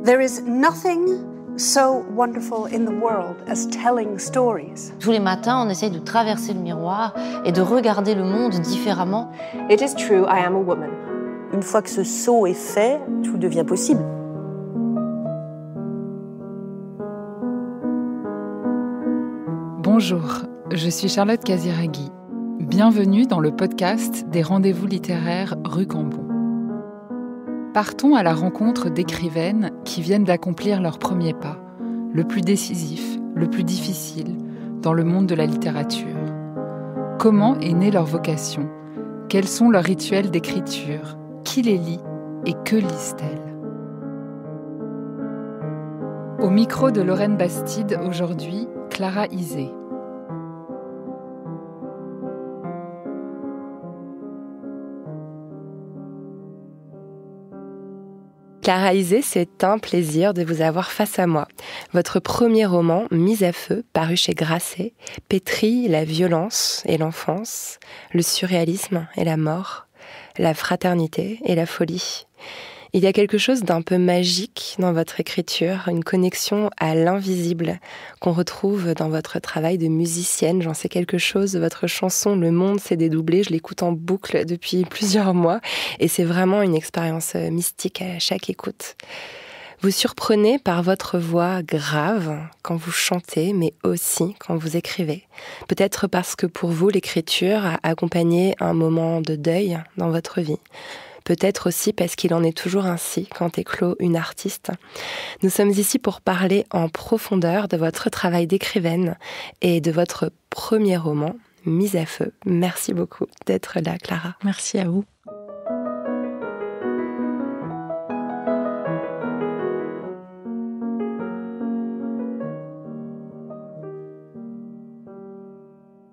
There is nothing so wonderful in the world as telling stories. Tous les matins, on essaye de traverser le miroir et de regarder le monde différemment. It is true, I am a woman. Une fois que ce saut est fait, tout devient possible. Bonjour, je suis Charlotte Casiraghi. Bienvenue dans le podcast des rendez-vous littéraires Rue Cambon. Partons à la rencontre d'écrivaines qui viennent d'accomplir leur premier pas, le plus décisif, le plus difficile, dans le monde de la littérature. Comment est née leur vocation ? Quels sont leurs rituels d'écriture ? Qui les lit et que lisent-elles ? Au micro de Lorraine Bastide, aujourd'hui, Clara Isé. Clara Isé, c'est un plaisir de vous avoir face à moi. Votre premier roman, Mise à feu, paru chez Grasset, pétrit la violence et l'enfance, le surréalisme et la mort, la fraternité et la folie. Il y a quelque chose d'un peu magique dans votre écriture, une connexion à l'invisible qu'on retrouve dans votre travail de musicienne. J'en sais quelque chose, votre chanson « Le monde s'est dédoublé », je l'écoute en boucle depuis plusieurs mois et c'est vraiment une expérience mystique à chaque écoute. Vous surprenez par votre voix grave quand vous chantez, mais aussi quand vous écrivez. Peut-être parce que pour vous, l'écriture a accompagné un moment de deuil dans votre vie. Peut-être aussi parce qu'il en est toujours ainsi quand éclot une artiste. Nous sommes ici pour parler en profondeur de votre travail d'écrivaine et de votre premier roman, Mise à feu. Merci beaucoup d'être là, Clara. Merci à vous.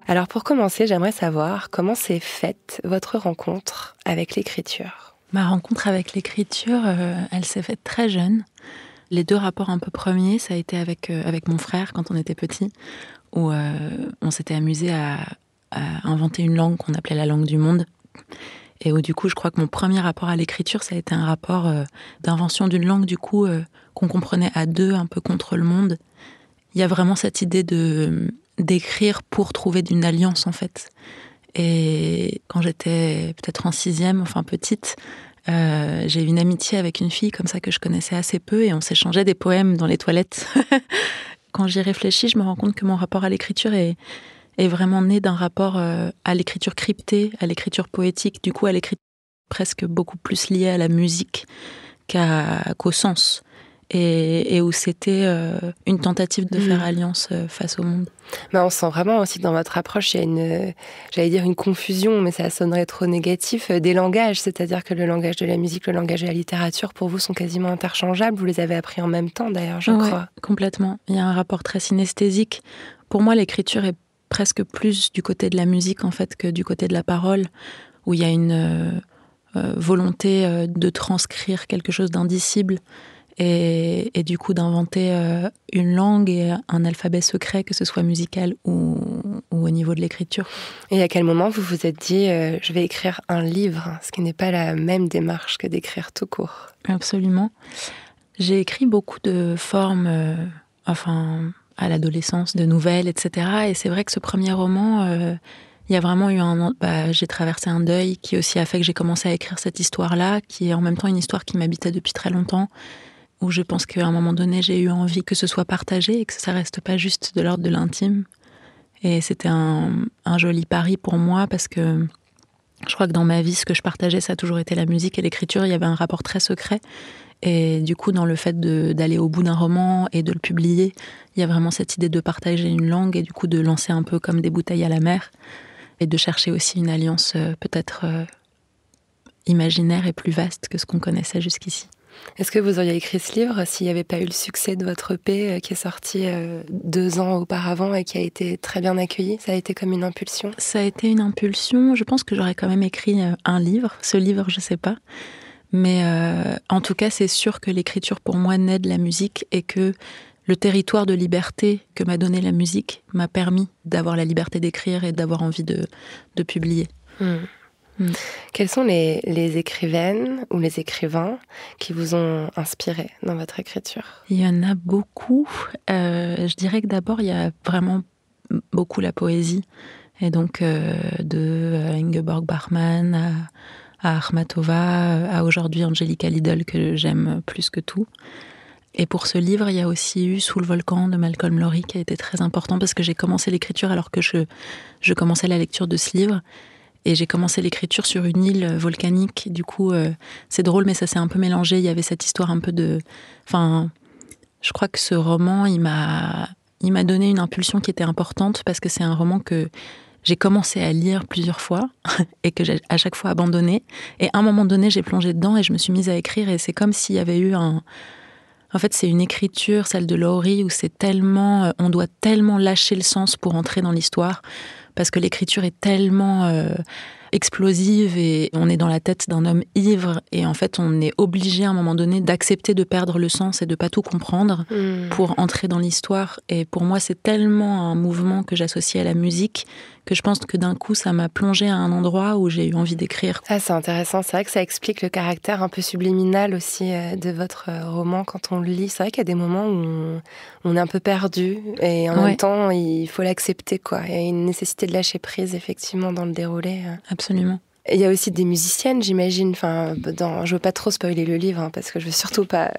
Alors pour commencer, j'aimerais savoir comment s'est faite votre rencontre avec l'écriture. Ma rencontre avec l'écriture, elle s'est faite très jeune. Les deux rapports un peu premiers, ça a été avec mon frère quand on était petit, où on s'était amusé à inventer une langue qu'on appelait la langue du monde. Et où du coup, je crois que mon premier rapport à l'écriture, ça a été un rapport d'invention d'une langue du coup qu'on comprenait à deux, un peu contre le monde. Il y a vraiment cette idée d'écrire pour trouver une alliance en fait. Et quand j'étais peut-être en 6e, enfin petite, j'ai eu une amitié avec une fille comme ça que je connaissais assez peu et on s'échangeait des poèmes dans les toilettes. Quand j'y réfléchis, je me rends compte que mon rapport à l'écriture est vraiment né d'un rapport à l'écriture cryptée, à l'écriture poétique, du coup à l'écriture presque beaucoup plus liée à la musique qu'au sens. Et où c'était une tentative de faire alliance face au monde. Mais on sent vraiment aussi que dans votre approche, il y a une confusion, mais ça sonnerait trop négatif, des langages. C'est-à-dire que le langage de la musique, le langage de la littérature, pour vous, sont quasiment interchangeables. Vous les avez appris en même temps, d'ailleurs, je crois. Complètement. Il y a un rapport très synesthésique. Pour moi, l'écriture est presque plus du côté de la musique, en fait, que du côté de la parole, où il y a une volonté de transcrire quelque chose d'indicible. Et du coup d'inventer une langue et un alphabet secret, que ce soit musical ou au niveau de l'écriture. Et à quel moment vous vous êtes dit je vais écrire un livre, ce qui n'est pas la même démarche que d'écrire tout court? Absolument. J'ai écrit beaucoup de formes, à l'adolescence, de nouvelles, etc. Et c'est vrai que ce premier roman, il y a vraiment eu j'ai traversé un deuil qui aussi a fait que j'ai commencé à écrire cette histoire-là, qui est en même temps une histoire qui m'habitait depuis très longtemps, où je pense qu'à un moment donné, j'ai eu envie que ce soit partagé et que ça reste pas juste de l'ordre de l'intime. Et c'était un joli pari pour moi parce que je crois que dans ma vie, ce que je partageais, ça a toujours été la musique et l'écriture. Il y avait un rapport très secret. Et du coup, dans le fait d'aller au bout d'un roman et de le publier, il y a vraiment cette idée de partager une langue et du coup de lancer un peu comme des bouteilles à la mer et de chercher aussi une alliance peut-être imaginaire et plus vaste que ce qu'on connaissait jusqu'ici. Est-ce que vous auriez écrit ce livre s'il n'y avait pas eu le succès de votre EP qui est sorti 2 ans auparavant et qui a été très bien accueilli? Ça a été comme une impulsion? Ça a été une impulsion. Je pense que j'aurais quand même écrit un livre. Ce livre, je ne sais pas. Mais en tout cas, c'est sûr que l'écriture pour moi naît de la musique et que le territoire de liberté que m'a donné la musique m'a permis d'avoir la liberté d'écrire et d'avoir envie de publier. Quelles sont les écrivaines ou les écrivains qui vous ont inspiré dans votre écriture? Il y en a beaucoup. Je dirais que d'abord, il y a vraiment beaucoup la poésie. Et donc, de Ingeborg Bachmann à Akhmatova, à aujourd'hui Angelica Lidl, que j'aime plus que tout. Et pour ce livre, il y a aussi eu Sous le volcan de Malcolm Lowry, qui a été très important parce que j'ai commencé l'écriture alors que je commençais la lecture de ce livre. Et j'ai commencé l'écriture sur une île volcanique. Du coup, c'est drôle, mais ça s'est un peu mélangé. Il y avait cette histoire un peu de... Enfin, je crois que ce roman, il m'a donné une impulsion qui était importante parce que c'est un roman que j'ai commencé à lire plusieurs fois et que j'ai à chaque fois abandonné. Et à un moment donné, j'ai plongé dedans et je me suis mise à écrire. Et c'est comme s'il y avait eu En fait, c'est une écriture, celle de Lowry, où c'est tellement... on doit tellement lâcher le sens pour entrer dans l'histoire, parce que l'écriture est tellement explosive et on est dans la tête d'un homme ivre. Et en fait, on est obligé à un moment donné d'accepter de perdre le sens et de pas tout comprendre pour entrer dans l'histoire. Et pour moi, c'est tellement un mouvement que j'associe à la musique que je pense que d'un coup, ça m'a plongée à un endroit où j'ai eu envie d'écrire. Ah, c'est intéressant. C'est vrai que ça explique le caractère un peu subliminal aussi de votre roman quand on le lit. C'est vrai qu'il y a des moments où on est un peu perdu et en même temps, il faut l'accepter, quoi. Il y a une nécessité de lâcher prise, effectivement, dans le déroulé. Absolument. Il y a aussi des musiciennes, j'imagine. Enfin, je veux pas trop spoiler le livre, parce que je veux surtout pas...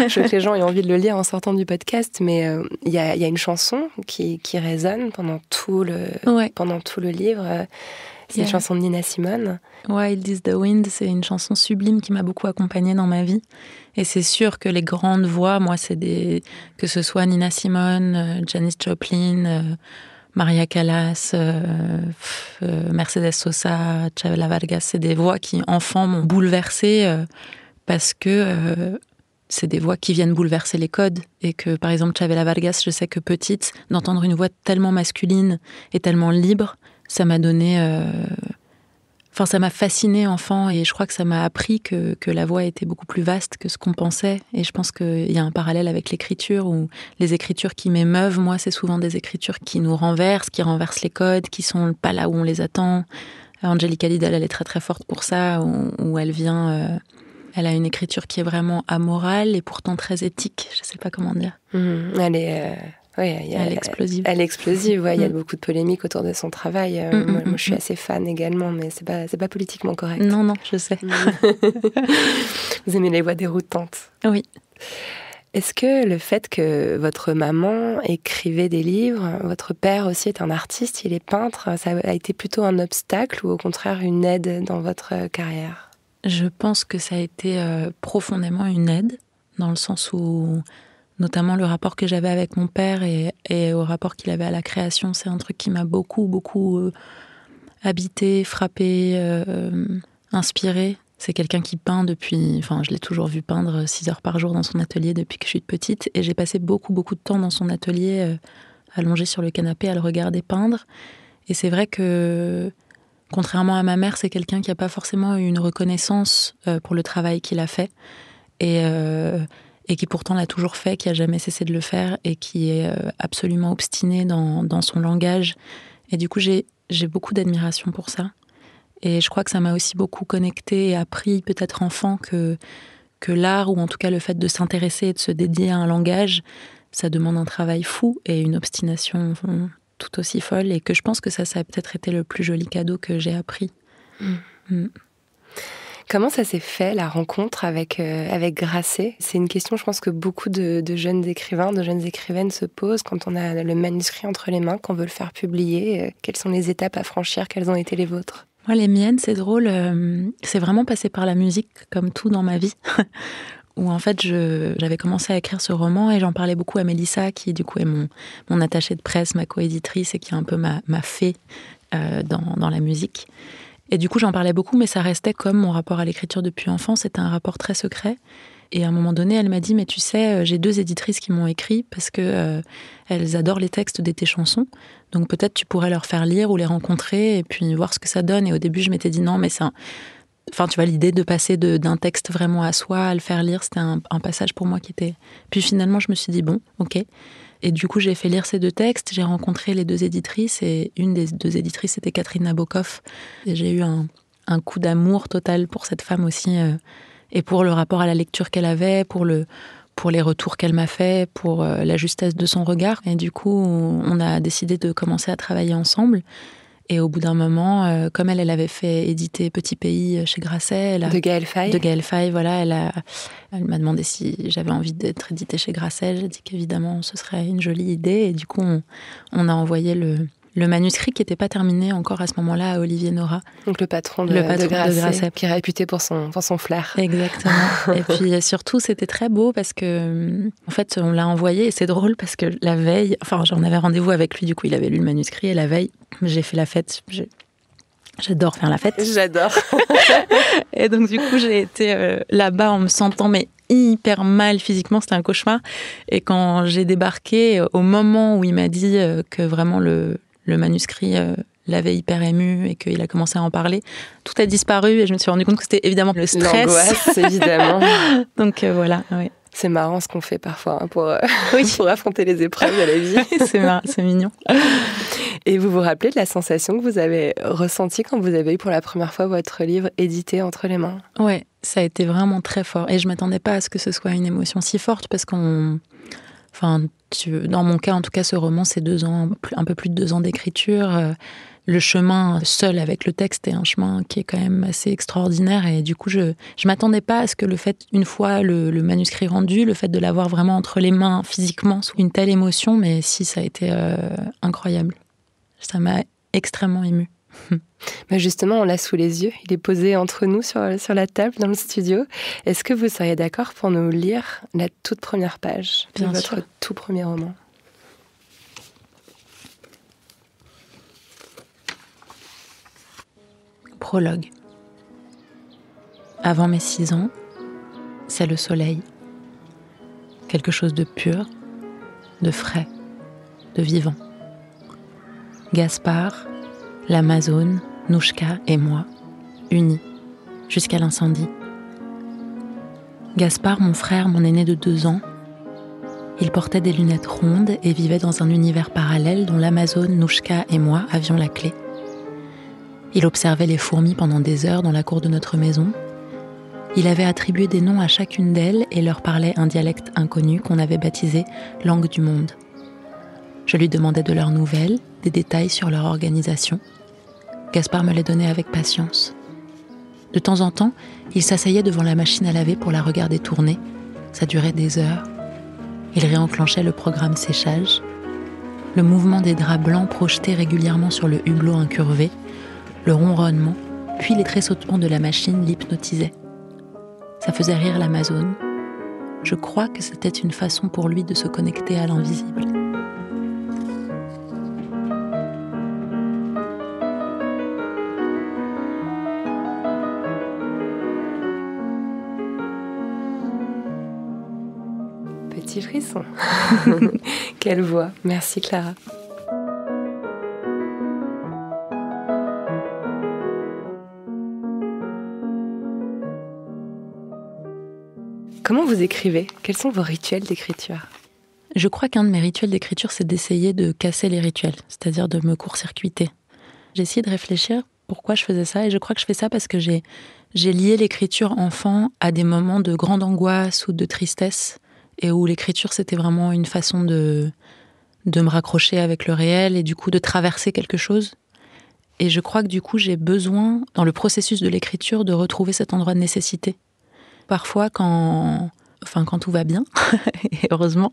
je veux que les gens aient envie de le lire en sortant du podcast, mais il y a une chanson qui résonne pendant tout le livre. C'est une chanson de Nina Simone. Wild is the Wind, c'est une chanson sublime qui m'a beaucoup accompagnée dans ma vie. Et c'est sûr que les grandes voix, moi, que ce soit Nina Simone, Janis Joplin... Maria Callas, Mercedes Sosa, Chavela Vargas, c'est des voix qui, enfant, m'ont bouleversée parce que c'est des voix qui viennent bouleverser les codes. Et que, par exemple, Chavela Vargas, je sais que petite, d'entendre une voix tellement masculine et tellement libre, ça m'a donné... ça m'a fascinée enfant et je crois que ça m'a appris que la voix était beaucoup plus vaste que ce qu'on pensait. Et je pense qu'il y a un parallèle avec l'écriture où les écritures qui m'émeuvent, moi, c'est souvent des écritures qui nous renversent, qui renversent les codes, qui sont pas là où on les attend. Angelica Lidl, elle est très très forte pour ça, où elle vient... elle a une écriture qui est vraiment amorale et pourtant très éthique. Je sais pas comment dire. Elle est... elle est explosive. Elle est explosive, il y a beaucoup de polémiques autour de son travail. Moi, je suis assez fan également, mais c'est pas politiquement correct. Non, je sais. Vous aimez les voix déroutantes? Oui. Est-ce que le fait que votre maman écrivait des livres, votre père aussi est un artiste, il est peintre, ça a été plutôt un obstacle ou au contraire une aide dans votre carrière? Je pense que ça a été profondément une aide, dans le sens où... Notamment le rapport que j'avais avec mon père et au rapport qu'il avait à la création, c'est un truc qui m'a beaucoup, beaucoup habité, frappé, inspiré. C'est quelqu'un qui peint depuis... Enfin, je l'ai toujours vu peindre 6 heures par jour dans son atelier depuis que je suis petite. Et j'ai passé beaucoup, beaucoup de temps dans son atelier, allongée sur le canapé, à le regarder peindre. Et c'est vrai que, contrairement à ma mère, c'est quelqu'un qui n'a pas forcément eu une reconnaissance pour le travail qu'il a fait. Et qui pourtant l'a toujours fait, qui a jamais cessé de le faire et qui est absolument obstiné dans son langage. Et du coup, j'ai beaucoup d'admiration pour ça. Et je crois que ça m'a aussi beaucoup connectée et appris, peut-être enfant, que l'art, ou en tout cas le fait de s'intéresser et de se dédier à un langage, ça demande un travail fou et une obstination tout aussi folle. Et que je pense que ça a peut-être été le plus joli cadeau que j'ai appris. Comment ça s'est fait, la rencontre avec Grasset? C'est une question, je pense, que beaucoup de jeunes écrivains, de jeunes écrivaines se posent quand on a le manuscrit entre les mains, qu'on veut le faire publier. Quelles sont les étapes à franchir? Quelles ont été les vôtres? Moi, les miennes, c'est drôle. C'est vraiment passé par la musique, comme tout dans ma vie. Où en fait, j'avais commencé à écrire ce roman et j'en parlais beaucoup à Mélissa, qui du coup est mon attachée de presse, ma coéditrice et qui est un peu ma fée dans la musique. Et du coup, j'en parlais beaucoup, mais ça restait comme mon rapport à l'écriture depuis enfant. C'était un rapport très secret. Et à un moment donné, elle m'a dit « Mais tu sais, j'ai 2 éditrices qui m'ont écrit parce que elles adorent les textes de tes chansons. Donc peut-être tu pourrais leur faire lire ou les rencontrer et puis voir ce que ça donne. » Et au début, je m'étais dit « Non, mais c'est Enfin, tu vois, l'idée de passer d'un texte vraiment à soi, à le faire lire, c'était un passage pour moi qui était... Puis finalement, je me suis dit « Bon, ok ». Et du coup, j'ai fait lire ces 2 textes, j'ai rencontré les 2 éditrices, et une des 2 éditrices, c'était Catherine Nabokov. Et j'ai eu un un coup d'amour total pour cette femme aussi, et pour le rapport à la lecture qu'elle avait, pour les retours qu'elle m'a fait, pour la justesse de son regard. Et du coup, on a décidé de commencer à travailler ensemble. Et au bout d'un moment, comme elle avait fait éditer Petit Pays chez Grasset... De Gaël Faye. De Gaël Faye, voilà. Elle m'a demandé si j'avais envie d'être éditée chez Grasset. J'ai dit qu'évidemment, ce serait une jolie idée. Et du coup, on a envoyé le manuscrit qui n'était pas terminé encore à ce moment-là à Olivier Nora. Donc le patron de Grasset, qui est réputé pour son flair. Exactement. Et puis surtout, c'était très beau parce que, en fait, on l'a envoyé et c'est drôle parce que la veille, enfin, j'en avais rendez-vous avec lui, du coup, il avait lu le manuscrit et la veille, j'ai fait la fête. J'adore faire la fête. J'adore. Et donc, du coup, j'ai été là-bas en me sentant hyper mal physiquement, c'était un cauchemar. Et quand j'ai débarqué, au moment où il m'a dit que vraiment le manuscrit l'avait hyper ému et qu'il a commencé à en parler, tout a disparu et je me suis rendu compte que c'était évidemment le stress. L'angoisse, évidemment. Donc voilà, oui. C'est marrant ce qu'on fait parfois pour affronter les épreuves de la vie. C'est mignon. Et vous vous rappelez de la sensation que vous avez ressentie quand vous avez eu pour la première fois votre livre édité entre les mains ? Ouais, ça a été vraiment très fort. Et je ne m'attendais pas à ce que ce soit une émotion si forte parce dans mon cas, en tout cas, ce roman, c'est 2 ans, un peu plus de 2 ans d'écriture. Le chemin seul avec le texte est un chemin qui est quand même assez extraordinaire. Et du coup, je m'attendais pas à ce que le fait, une fois le manuscrit rendu, le fait de l'avoir vraiment entre les mains physiquement, sous une telle émotion. Mais si, ça a été incroyable. Ça m'a extrêmement émue. Mais justement, on l'a sous les yeux. Il est posé entre nous sur la table dans le studio. Est-ce que vous seriez d'accord pour nous lire la toute première page de votre tout premier roman ? Prologue. Avant mes 6 ans, c'est le soleil. Quelque chose de pur, de frais, de vivant. Gaspard, l'Amazone, Nouchka et moi, unis, jusqu'à l'incendie. Gaspard, mon frère, mon aîné de 2 ans, il portait des lunettes rondes et vivait dans un univers parallèle dont l'Amazone, Nouchka et moi avions la clé. Il observait les fourmis pendant des heures dans la cour de notre maison. Il avait attribué des noms à chacune d'elles et leur parlait un dialecte inconnu qu'on avait baptisé « langue du monde ». Je lui demandais de leurs nouvelles, des détails sur leur organisation. Gaspard me les donnait avec patience. De temps en temps, il s'asseyait devant la machine à laver pour la regarder tourner. Ça durait des heures. Il réenclenchait le programme séchage. Le mouvement des draps blancs projetés régulièrement sur le hublot incurvé, le ronronnement, puis les tressautements de la machine l'hypnotisaient. Ça faisait rire l'Amazone. Je crois que c'était une façon pour lui de se connecter à l'invisible. Petit frisson. Quelle voix. Merci Clara. Comment vous écrivez ? Quels sont vos rituels d'écriture ? Je crois qu'un de mes rituels d'écriture, c'est d'essayer de casser les rituels, c'est-à-dire de me court-circuiter. J'ai essayé de réfléchir pourquoi je faisais ça, et je crois que je fais ça parce que j'ai lié l'écriture enfant à des moments de grande angoisse ou de tristesse, et où l'écriture, c'était vraiment une façon de me raccrocher avec le réel, et du coup de traverser quelque chose. Et je crois que du coup, j'ai besoin, dans le processus de l'écriture, de retrouver cet endroit de nécessité. Parfois, quand tout va bien, et heureusement,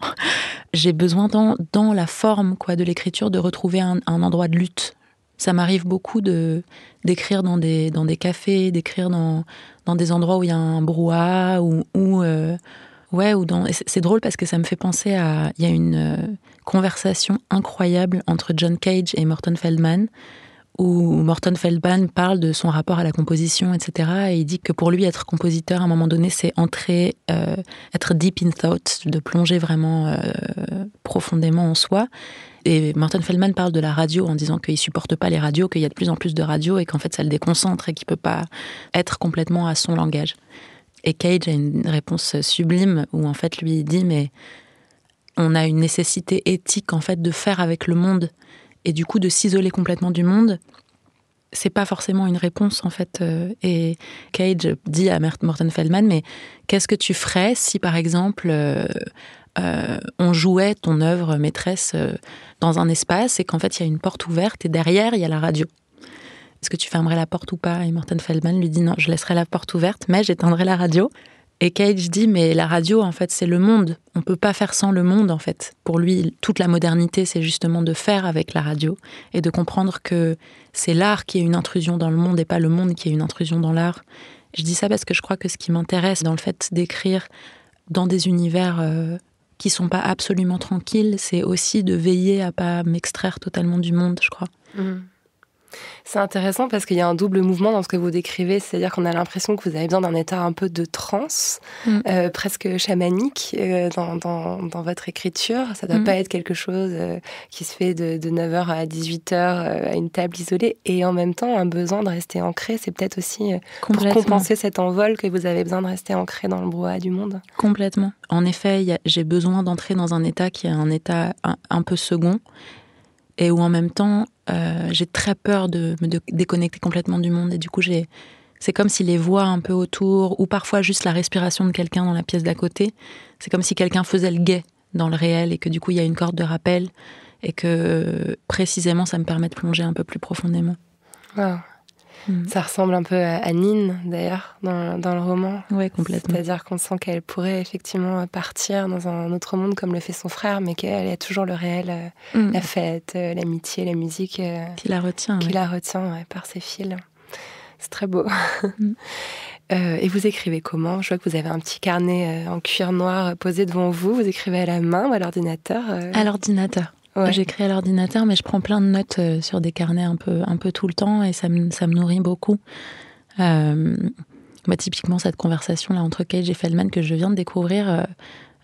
j'ai besoin dans la forme de l'écriture de retrouver un endroit de lutte. Ça m'arrive beaucoup d'écrire dans des cafés, d'écrire dans des endroits où il y a un brouhaha, c'est drôle parce que ça me fait penser il y a une conversation incroyable entre John Cage et Morton Feldman, où Morton Feldman parle de son rapport à la composition, etc. Et il dit que pour lui, être compositeur, à un moment donné, c'est être deep in thought, de plonger vraiment profondément en soi. Et Morton Feldman parle de la radio en disant qu'il supporte pas les radios, qu'il y a de plus en plus de radios et qu'en fait, ça le déconcentre et qu'il peut pas être complètement à son langage. Et Cage a une réponse sublime où en fait, lui, il dit « mais on a une nécessité éthique en fait de faire avec le monde ». Et du coup, de s'isoler complètement du monde, c'est pas forcément une réponse en fait. Et Cage dit à Morton Feldman, mais qu'est-ce que tu ferais si par exemple on jouait ton œuvre maîtresse dans un espace et qu'en fait il y a une porte ouverte et derrière il y a la radio. Est-ce que tu fermerais la porte ou pas? Et Morton Feldman lui dit non, je laisserai la porte ouverte, mais j'éteindrai la radio. Et Cage dit mais la radio en fait c'est le monde, on peut pas faire sans le monde en fait. Pour lui toute la modernité c'est justement de faire avec la radio et de comprendre que c'est l'art qui est une intrusion dans le monde et pas le monde qui est une intrusion dans l'art. Je dis ça parce que je crois que ce qui m'intéresse dans le fait d'écrire dans des univers qui sont pas absolument tranquilles, c'est aussi de veiller à pas m'extraire totalement du monde, je crois. C'est intéressant parce qu'il y a un double mouvement dans ce que vous décrivez, c'est-à-dire qu'on a l'impression que vous avez besoin d'un état un peu de transe, presque chamanique dans votre écriture. Ça ne doit pas être quelque chose qui se fait de 9h à 18h à une table isolée. Et en même temps, un besoin de rester ancré, c'est peut-être aussi pour compenser cet envol que vous avez besoin de rester ancré dans le brouhaha du monde. Complètement. En effet, j'ai besoin d'entrer dans un état qui est un état un peu second et où en même temps, j'ai très peur de me déconnecter complètement du monde. Et du coup, c'est comme si les voix un peu autour, ou parfois juste la respiration de quelqu'un dans la pièce d'à côté, c'est comme si quelqu'un faisait le guet dans le réel et que du coup, il y a une corde de rappel et que précisément, ça me permet de plonger un peu plus profondément. Wow. Ça ressemble un peu à Nin, d'ailleurs, dans le roman. Oui, complètement. C'est-à-dire qu'on sent qu'elle pourrait effectivement partir dans un autre monde comme le fait son frère, mais qu'elle a toujours le réel, la fête, l'amitié, la musique. Qui la retient. La retient par ses fils. C'est très beau. Et vous écrivez comment? Je vois que vous avez un petit carnet en cuir noir posé devant vous. Vous écrivez à la main ou à l'ordinateur? À l'ordinateur. Ouais. J'écris à l'ordinateur, mais je prends plein de notes sur des carnets un peu tout le temps et ça me nourrit beaucoup. Typiquement, cette conversation là entre Cage et Feldman que je viens de découvrir,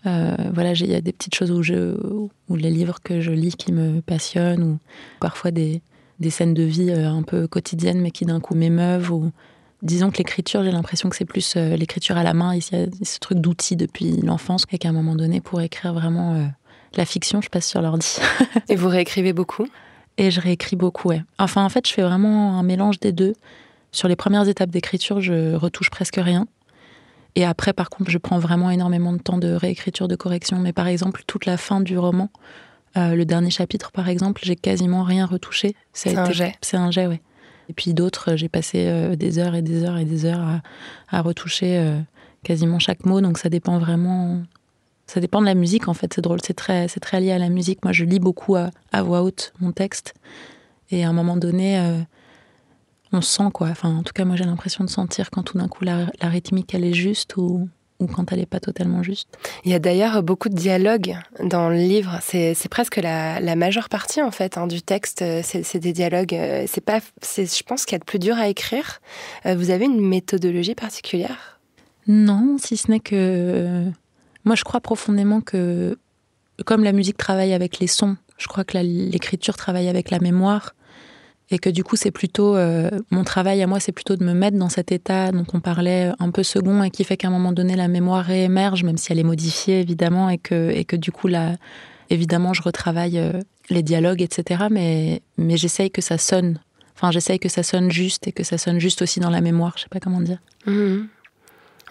il y a des petites choses ou les livres que je lis qui me passionnent, ou parfois des scènes de vie un peu quotidiennes mais qui d'un coup m'émeuvent. Ou disons que l'écriture, j'ai l'impression que c'est plus l'écriture à la main. Il y a ce truc d'outil depuis l'enfance et qu'à un moment donné, pour écrire vraiment... la fiction, je passe sur l'ordi. Et vous réécrivez beaucoup? Et je réécris beaucoup, ouais. Enfin, en fait, je fais vraiment un mélange des deux. Sur les premières étapes d'écriture, je retouche presque rien. Et après, par contre, je prends vraiment énormément de temps de réécriture, de correction. Mais par exemple, toute la fin du roman, le dernier chapitre, par exemple, j'ai quasiment rien retouché. Un jet. C'est un jet, ouais. Et puis d'autres, j'ai passé des heures et des heures et des heures à retoucher quasiment chaque mot. Donc ça dépend vraiment... Ça dépend de la musique, en fait, c'est drôle, c'est très lié à la musique. Moi, je lis beaucoup à voix haute mon texte. Et à un moment donné, on sent, quoi. Enfin, en tout cas, moi, j'ai l'impression de sentir quand tout d'un coup, la rythmique, elle est juste ou quand elle n'est pas totalement juste. Il y a d'ailleurs beaucoup de dialogues dans le livre. C'est presque la majeure partie, en fait, du texte. C'est des dialogues. Je pense qu'il y a de plus dur à écrire. Vous avez une méthodologie particulière? Non, si ce n'est que... Moi, je crois profondément que, comme la musique travaille avec les sons, je crois que l'écriture travaille avec la mémoire, et que du coup, c'est plutôt... mon travail à moi, c'est plutôt de me mettre dans cet état dont on parlait un peu second, et qui fait qu'à un moment donné, la mémoire réémerge, même si elle est modifiée, évidemment, et que du coup, évidemment, je retravaille les dialogues, etc. Mais j'essaye que ça sonne. Enfin, j'essaye que ça sonne juste, et que ça sonne juste aussi dans la mémoire. Je sais pas comment dire.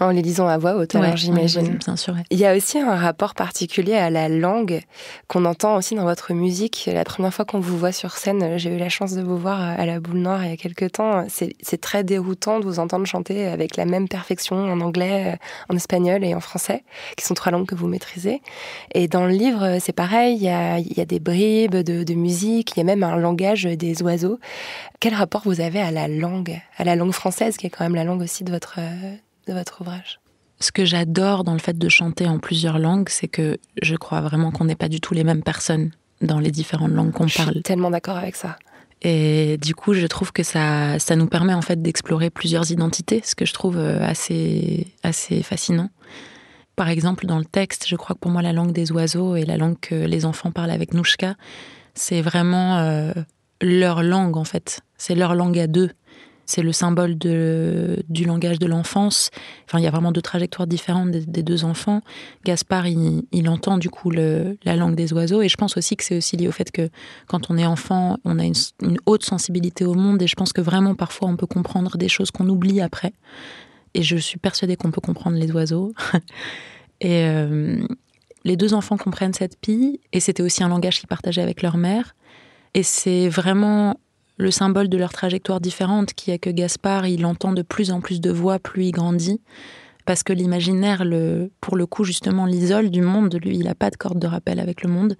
En les lisant à voix haute, alors j'imagine. Bien sûr, ouais. Il y a aussi un rapport particulier à la langue qu'on entend aussi dans votre musique. La première fois qu'on vous voit sur scène, j'ai eu la chance de vous voir à la Boule Noire il y a quelques temps. C'est très déroutant de vous entendre chanter avec la même perfection en anglais, en espagnol et en français, qui sont 3 langues que vous maîtrisez. Et dans le livre, c'est pareil, il y a des bribes de musique, il y a même un langage des oiseaux. Quel rapport vous avez à la langue française, qui est quand même la langue aussi de votre ouvrage? Ce que j'adore dans le fait de chanter en plusieurs langues, c'est que je crois vraiment qu'on n'est pas du tout les mêmes personnes dans les différentes langues qu'on parle. Je suis tellement d'accord avec ça. Et du coup, je trouve que ça nous permet en fait d'explorer plusieurs identités, ce que je trouve assez fascinant. Par exemple, dans le texte, je crois que pour moi, la langue des oiseaux et la langue que les enfants parlent avec Nouchka, c'est vraiment leur langue en fait. C'est leur langue à deux. C'est le symbole du langage de l'enfance. Enfin, il y a vraiment deux trajectoires différentes des deux enfants. Gaspard, il entend du coup la langue des oiseaux. Et je pense aussi que c'est aussi lié au fait que quand on est enfant, on a une haute sensibilité au monde. Et je pense que vraiment, parfois, on peut comprendre des choses qu'on oublie après. Et je suis persuadée qu'on peut comprendre les oiseaux. Et les deux enfants comprennent cette pie. Et c'était aussi un langage qu'ils partageaient avec leur mère. Et c'est vraiment le symbole de leur trajectoire différente, qui est que Gaspard, il entend de plus en plus de voix, plus il grandit, parce que l'imaginaire, pour le coup, justement, l'isole du monde. Lui, il n'a pas de corde de rappel avec le monde.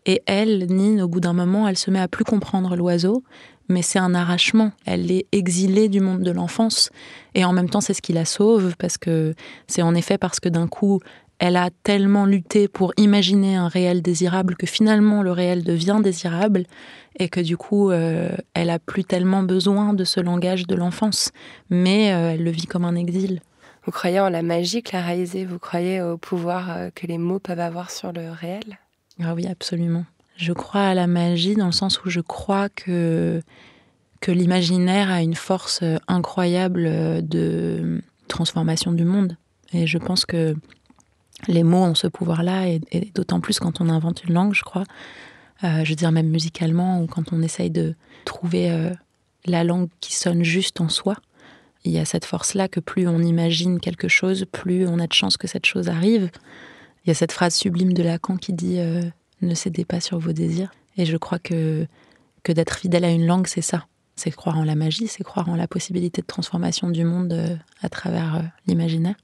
Et elle, Nine, au bout d'un moment, elle se met à plus comprendre l'oiseau, mais c'est un arrachement. Elle est exilée du monde de l'enfance, et en même temps, c'est ce qui la sauve, parce que c'est en effet parce que d'un coup, elle a tellement lutté pour imaginer un réel désirable que finalement, le réel devient désirable, et que du coup, elle a plus tellement besoin de ce langage de l'enfance, mais elle le vit comme un exil. Vous croyez en la magie, Clara Isé? Vous croyez au pouvoir que les mots peuvent avoir sur le réel? Ah oui, absolument. Je crois à la magie dans le sens où je crois que l'imaginaire a une force incroyable de transformation du monde. Et je pense que les mots ont ce pouvoir-là, et d'autant plus quand on invente une langue, je crois. Je veux dire, même musicalement, ou quand on essaye de trouver la langue qui sonne juste en soi. Il y a cette force-là que plus on imagine quelque chose, plus on a de chances que cette chose arrive. Il y a cette phrase sublime de Lacan qui dit « Ne cédez pas sur vos désirs ». Et je crois que d'être fidèle à une langue, c'est ça. C'est croire en la magie, c'est croire en la possibilité de transformation du monde à travers l'imaginaire.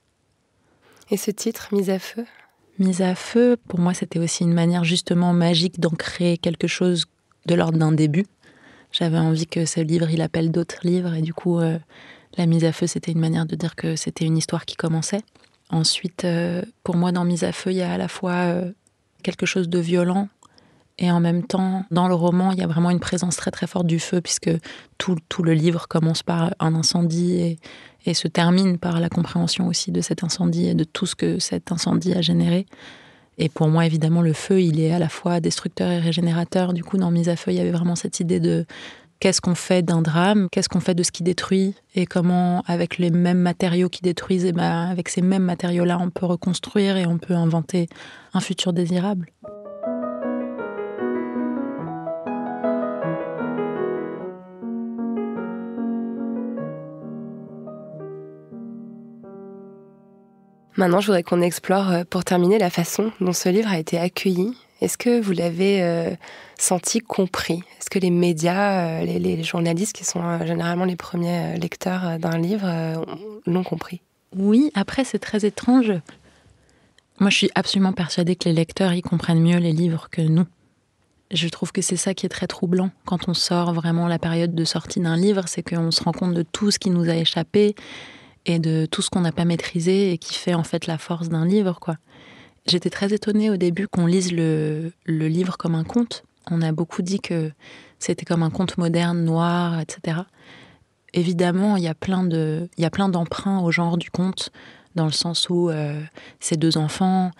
Et ce titre, Mise à feu? Mise à feu, pour moi, c'était aussi une manière justement magique d'ancrer quelque chose de l'ordre d'un début. J'avais envie que ce livre, il appelle d'autres livres, et du coup, la mise à feu, c'était une manière de dire que c'était une histoire qui commençait. Ensuite, pour moi, dans Mise à feu, il y a à la fois quelque chose de violent, et en même temps, dans le roman, il y a vraiment une présence très très forte du feu, puisque tout le livre commence par un incendie et se termine par la compréhension aussi de cet incendie et de tout ce que cet incendie a généré. Et pour moi, évidemment, le feu, il est à la fois destructeur et régénérateur. Du coup, dans Mise à feu, il y avait vraiment cette idée de qu'est-ce qu'on fait d'un drame, qu'est-ce qu'on fait de ce qui détruit, et comment, avec les mêmes matériaux qui détruisent, et ben, avec ces mêmes matériaux-là, on peut reconstruire et on peut inventer un futur désirable. Maintenant, je voudrais qu'on explore, pour terminer, la façon dont ce livre a été accueilli. Est-ce que vous l'avez senti compris? Est-ce que les médias, les journalistes, qui sont généralement les premiers lecteurs d'un livre, l'ont compris? Oui, après, c'est très étrange. Moi, je suis absolument persuadée que les lecteurs, ils comprennent mieux les livres que nous. Je trouve que c'est ça qui est très troublant. Quand on sort vraiment la période de sortie d'un livre, c'est qu'on se rend compte de tout ce qui nous a échappé, et de tout ce qu'on n'a pas maîtrisé et qui fait en fait la force d'un livre, quoi. J'étais très étonnée au début qu'on lise le livre comme un conte. On a beaucoup dit que c'était comme un conte moderne, noir, etc. Évidemment, il y a plein d'emprunts au genre du conte, dans le sens où ces deux enfants,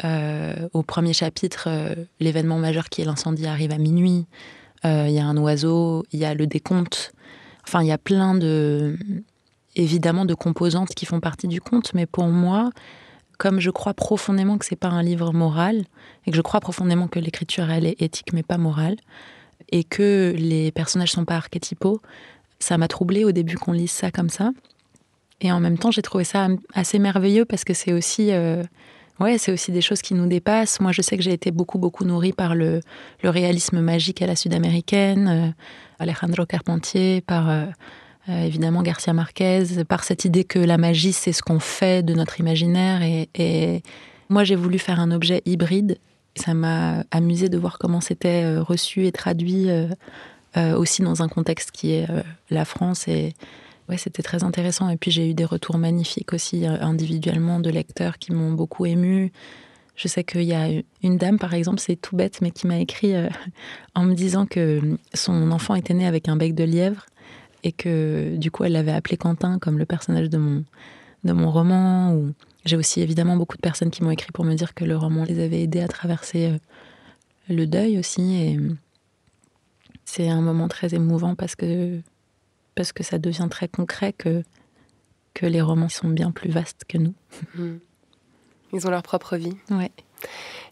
au premier chapitre, l'événement majeur qui est l'incendie arrive à minuit. Il y a un oiseau, il y a le décompte. Enfin, il y a plein évidemment de composantes qui font partie du conte, mais pour moi, comme je crois profondément que c'est pas un livre moral, et que je crois profondément que l'écriture, elle est éthique mais pas morale, et que les personnages sont pas archétypaux, ça m'a troublée au début qu'on lise ça comme ça. Et en même temps, j'ai trouvé ça assez merveilleux, parce que c'est aussi des choses qui nous dépassent. Moi, je sais que j'ai été beaucoup nourrie par le réalisme magique à la sud-américaine, Alejandro Carpentier, par évidemment Garcia Marquez, par cette idée que la magie, c'est ce qu'on fait de notre imaginaire. Et moi, j'ai voulu faire un objet hybride. Ça m'a amusé de voir comment c'était reçu et traduit aussi dans un contexte qui est la France. Et ouais, c'était très intéressant. Et puis, j'ai eu des retours magnifiques aussi individuellement de lecteurs qui m'ont beaucoup émue. Je sais qu'il y a une dame, par exemple, c'est tout bête, mais qui m'a écrit en me disant que son enfant était né avec un bec de lièvre, et que du coup elle l'avait appelé Quentin, comme le personnage de mon roman. Ou j'ai aussi évidemment beaucoup de personnes qui m'ont écrit pour me dire que le roman les avait aidés à traverser le deuil aussi. Et c'est un moment très émouvant, parce que parce que ça devient très concret que les romans sont bien plus vastes que nous. Ils ont leur propre vie. Ouais.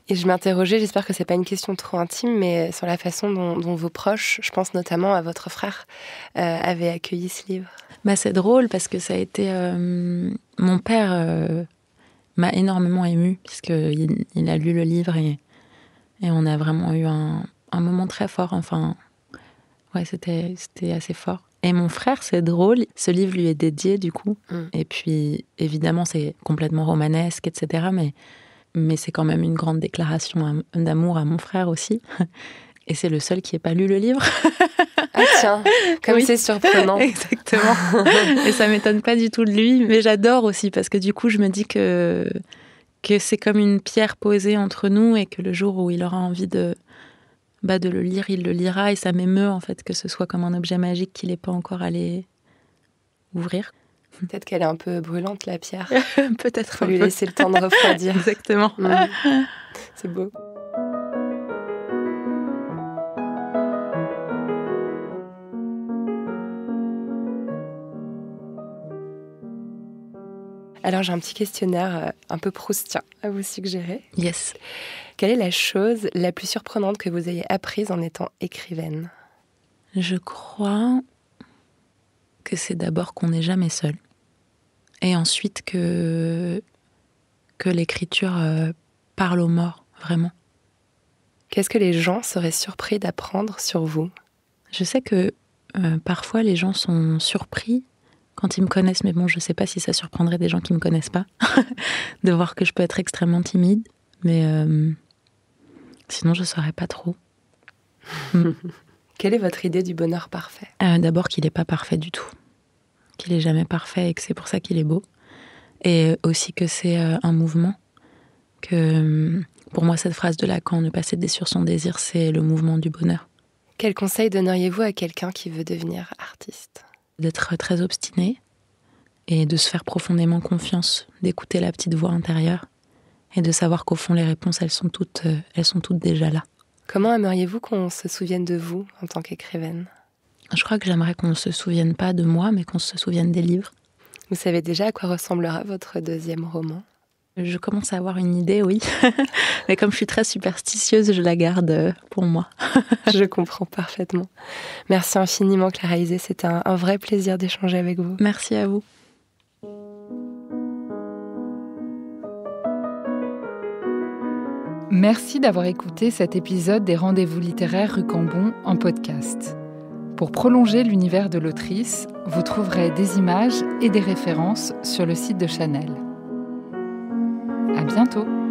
Et je m'interrogeais, j'espère que c'est pas une question trop intime, mais sur la façon dont vos proches, je pense notamment à votre frère, avaient accueilli ce livre. C'est drôle parce que ça a été... mon père m'a énormément émue, puisqu'il a lu le livre et on a vraiment eu un moment très fort. Enfin, ouais, c'était assez fort. Et mon frère, c'est drôle, ce livre lui est dédié du coup. Et puis, évidemment, c'est complètement romanesque, etc. Mais c'est quand même une grande déclaration d'amour à mon frère aussi. Et c'est le seul qui n'ait pas lu le livre. Ah tiens, comme oui. C'est surprenant. Exactement. Et ça m'étonne pas du tout de lui, mais j'adore aussi, parce que du coup, je me dis que c'est comme une pierre posée entre nous et que le jour où il aura envie de le lire, il le lira. Et ça m'émeut, en fait, que ce soit comme un objet magique qu'il n'est pas encore allé ouvrir. Peut-être qu'elle est un peu brûlante, la pierre. Peut-être. Faut lui laisser le temps de refroidir. Exactement. C'est beau. Alors, j'ai un petit questionnaire un peu proustien à vous suggérer. Yes. Quelle est la chose la plus surprenante que vous ayez apprise en étant écrivaine ? Je crois que c'est d'abord qu'on n'est jamais seul. Et ensuite que l'écriture parle aux morts, vraiment. Qu'est-ce que les gens seraient surpris d'apprendre sur vous ? Je sais que parfois les gens sont surpris quand ils me connaissent, mais bon, je ne sais pas si ça surprendrait des gens qui ne me connaissent pas, de voir que je peux être extrêmement timide, mais sinon je ne saurais pas trop. Quelle est votre idée du bonheur parfait ? D'abord qu'il n'est pas parfait du tout, qu'il n'est jamais parfait et que c'est pour ça qu'il est beau, et aussi que c'est un mouvement, que pour moi cette phrase de Lacan, ne pas céder sur son désir, c'est le mouvement du bonheur. Quel conseil donneriez-vous à quelqu'un qui veut devenir artiste ? D'être très obstiné et de se faire profondément confiance, d'écouter la petite voix intérieure et de savoir qu'au fond les réponses elles sont toutes déjà là. Comment aimeriez-vous qu'on se souvienne de vous en tant qu'écrivaine ? Je crois que j'aimerais qu'on ne se souvienne pas de moi, mais qu'on se souvienne des livres. Vous savez déjà à quoi ressemblera votre deuxième roman ? Je commence à avoir une idée, oui. Mais comme je suis très superstitieuse, je la garde pour moi. Je comprends parfaitement. Merci infiniment, Clara Isé. C'était un vrai plaisir d'échanger avec vous. Merci à vous. Merci d'avoir écouté cet épisode des Rendez-vous littéraires rue Cambon en podcast. Pour prolonger l'univers de l'autrice, vous trouverez des images et des références sur le site de Chanel. À bientôt!